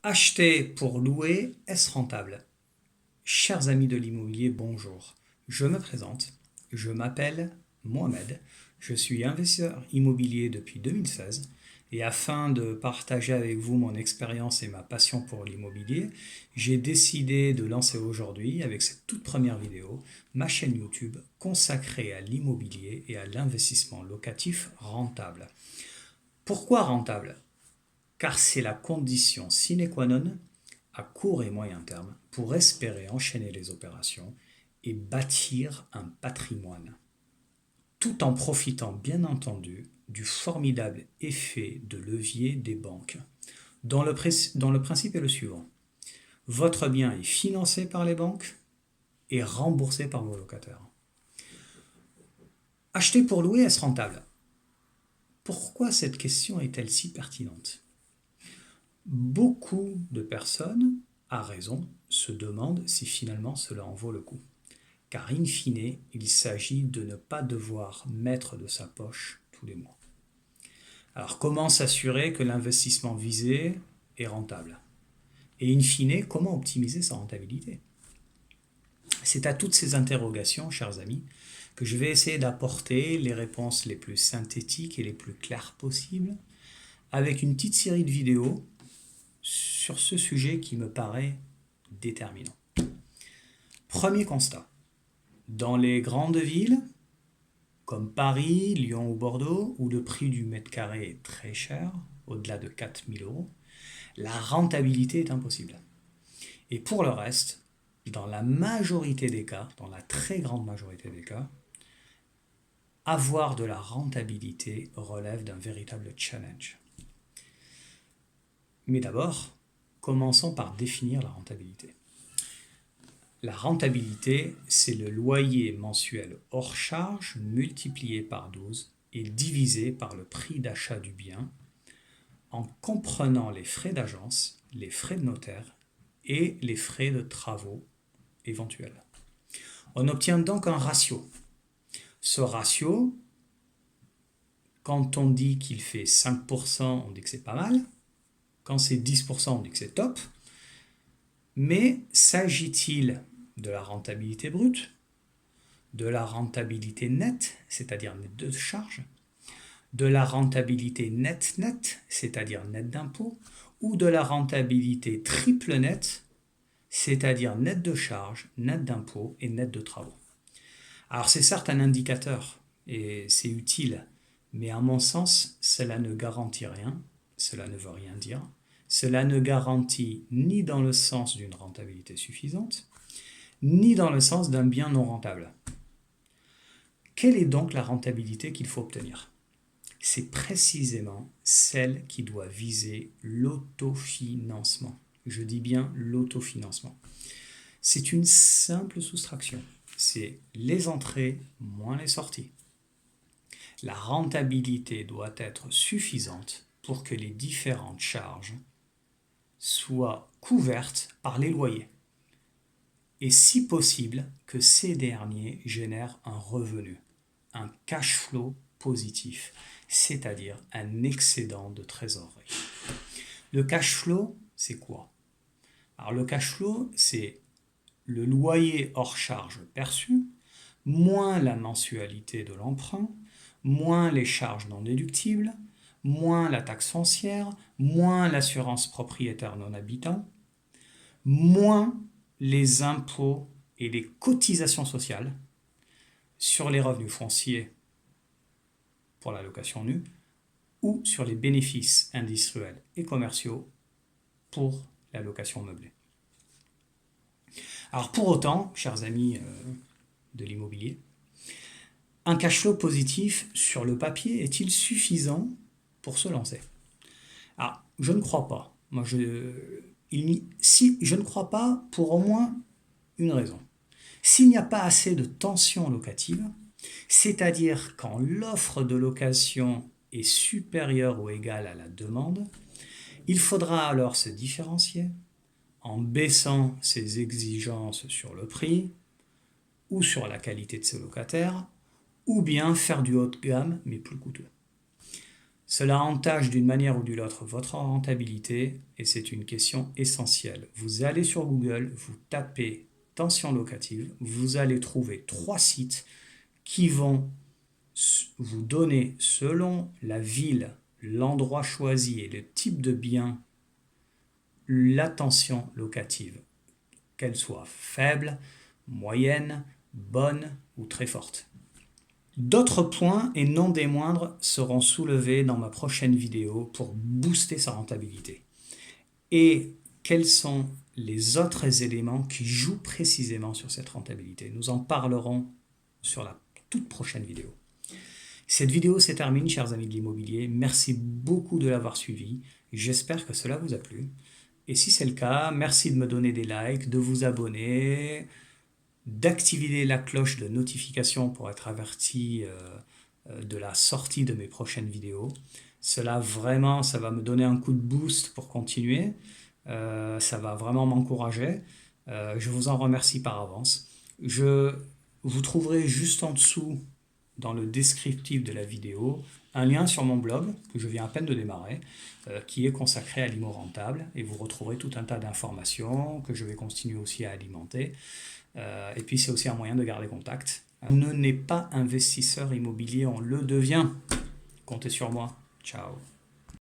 Acheter pour louer, est-ce rentable? Chers amis de l'immobilier, bonjour. Je me présente, je m'appelle Mohamed, je suis investisseur immobilier depuis 2016 et afin de partager avec vous mon expérience et ma passion pour l'immobilier, j'ai décidé de lancer aujourd'hui, avec cette toute première vidéo, ma chaîne YouTube consacrée à l'immobilier et à l'investissement locatif rentable. Pourquoi rentable? Car c'est la condition sine qua non à court et moyen terme pour espérer enchaîner les opérations et bâtir un patrimoine, tout en profitant bien entendu du formidable effet de levier des banques, dont le principe est le suivant. Votre bien est financé par les banques et remboursé par vos locataires. Acheter pour louer, est-ce rentable? Pourquoi cette question est-elle si pertinente? Beaucoup de personnes, à raison, se demandent si finalement cela en vaut le coup. Car in fine, il s'agit de ne pas devoir mettre de sa poche tous les mois. Alors comment s'assurer que l'investissement visé est rentable? Et in fine, comment optimiser sa rentabilité? C'est à toutes ces interrogations, chers amis, que je vais essayer d'apporter les réponses les plus synthétiques et les plus claires possibles, avec une petite série de vidéos sur ce sujet qui me paraît déterminant. Premier constat. Dans les grandes villes, comme Paris, Lyon ou Bordeaux, où le prix du mètre carré est très cher, au-delà de 4000 euros, la rentabilité est impossible. Et pour le reste, dans la majorité des cas, dans la très grande majorité des cas, avoir de la rentabilité relève d'un véritable challenge. Mais d'abord, commençons par définir la rentabilité. La rentabilité, c'est le loyer mensuel hors charge multiplié par 12 et divisé par le prix d'achat du bien en comprenant les frais d'agence, les frais de notaire et les frais de travaux éventuels. On obtient donc un ratio. Ce ratio, quand on dit qu'il fait 5%, on dit que c'est pas mal. Quand c'est 10%, on dit que c'est top. Mais s'agit-il de la rentabilité brute, de la rentabilité nette, c'est-à-dire nette de charge, de la rentabilité net-net, c'est-à-dire net d'impôt, ou de la rentabilité triple net, c'est-à-dire net de charge, net d'impôt et net de travaux? Alors c'est certes un indicateur et c'est utile, mais à mon sens, cela ne garantit rien, cela ne veut rien dire. Cela ne garantit ni dans le sens d'une rentabilité suffisante, ni dans le sens d'un bien non rentable. Quelle est donc la rentabilité qu'il faut obtenir? C'est précisément celle qui doit viser l'autofinancement. Je dis bien l'autofinancement. C'est une simple soustraction. C'est les entrées moins les sorties. La rentabilité doit être suffisante pour que les différentes charges soient couvertes par les loyers. Et si possible, que ces derniers génèrent un revenu, un cash flow positif, c'est-à-dire un excédent de trésorerie. Le cash flow, c'est quoi? Alors le cash flow, c'est le loyer hors charge perçu, moins la mensualité de l'emprunt, moins les charges non déductibles, moins la taxe foncière, moins l'assurance propriétaire non habitant, moins les impôts et les cotisations sociales sur les revenus fonciers pour la location nue ou sur les bénéfices industriels et commerciaux pour la location meublée. Alors pour autant, chers amis de l'immobilier, un cash flow positif sur le papier est-il suffisant pour se lancer? Alors, je ne crois pas. Je ne crois pas pour au moins une raison. S'il n'y a pas assez de tension locative, c'est-à-dire quand l'offre de location est supérieure ou égale à la demande, il faudra alors se différencier en baissant ses exigences sur le prix ou sur la qualité de ses locataires, ou bien faire du haut de gamme mais plus coûteux. Cela entache d'une manière ou d'une autre votre rentabilité et c'est une question essentielle. Vous allez sur Google, vous tapez tension locative, vous allez trouver 3 sites qui vont vous donner, selon la ville, l'endroit choisi et le type de bien, la tension locative, qu'elle soit faible, moyenne, bonne ou très forte. D'autres points, et non des moindres, seront soulevés dans ma prochaine vidéo pour booster sa rentabilité. Et quels sont les autres éléments qui jouent précisément sur cette rentabilité? Nous en parlerons sur la toute prochaine vidéo. Cette vidéo se termine, chers amis de l'immobilier. Merci beaucoup de l'avoir suivi. J'espère que cela vous a plu. Et si c'est le cas, merci de me donner des likes, de vous abonner, d'activer la cloche de notification pour être averti de la sortie de mes prochaines vidéos. Cela vraiment, ça va me donner un coup de boost pour continuer. Ça va vraiment m'encourager. Je vous en remercie par avance. Vous trouverez juste en dessous, dans le descriptif de la vidéo, un lien sur mon blog que je viens à peine de démarrer, qui est consacré à l'IMO rentable. Et vous retrouverez tout un tas d'informations que je vais continuer aussi à alimenter. Et puis c'est aussi un moyen de garder contact. On n'est pas investisseur immobilier, on le devient. Comptez sur moi. Ciao.